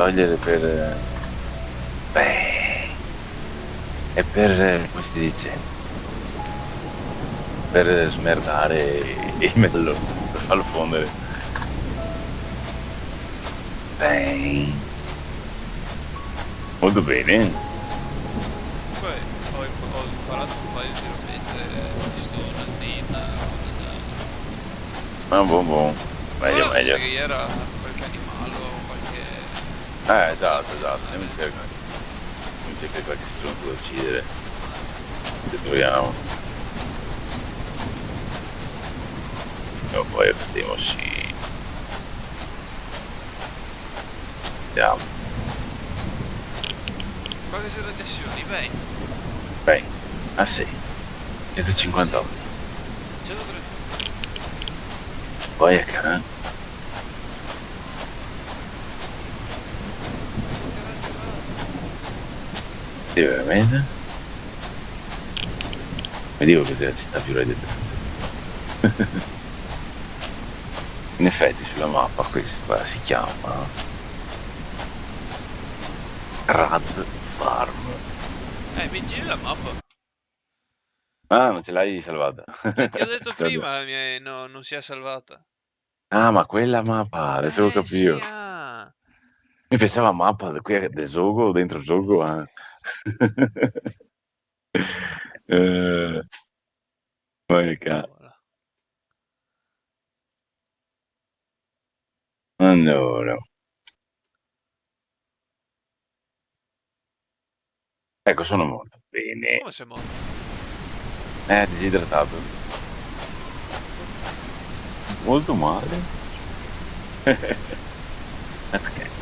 togliere per... Beh... È per... come si dice? Per smerdare il metallo, per farlo fondere. Beh... Molto bene. Poi ho imparato un paio di robette, pistone, nina, Ma buon. Meglio, ora mi sa meglio. che era qualche animale o qualche... Esatto, esatto. animale. Andiamo in cerca di qualche stronzo da uccidere. Se troviamo. E poi vediamo sì. Andiamo. Quali sono le missioni? Beh, Beh. Ah sì. 158. 130. Poi è che... Sì, veramente? Mi dico cos'è la città più radioattiva. In effetti sulla mappa questa si chiama Rad Farm. Mi giri la mappa. Ah, non ce l'hai salvata. Ti ho detto Guarda. prima, non si è salvata. Ah, ma quella mappa, adesso lo Sì, capivo. ah. Mi pensava mappa qui del gioco, dentro il gioco. Eh, porca. Cavolo. Allora, ecco, sono molto bene. Come sei morto? Disidratato. Molto male. Perché?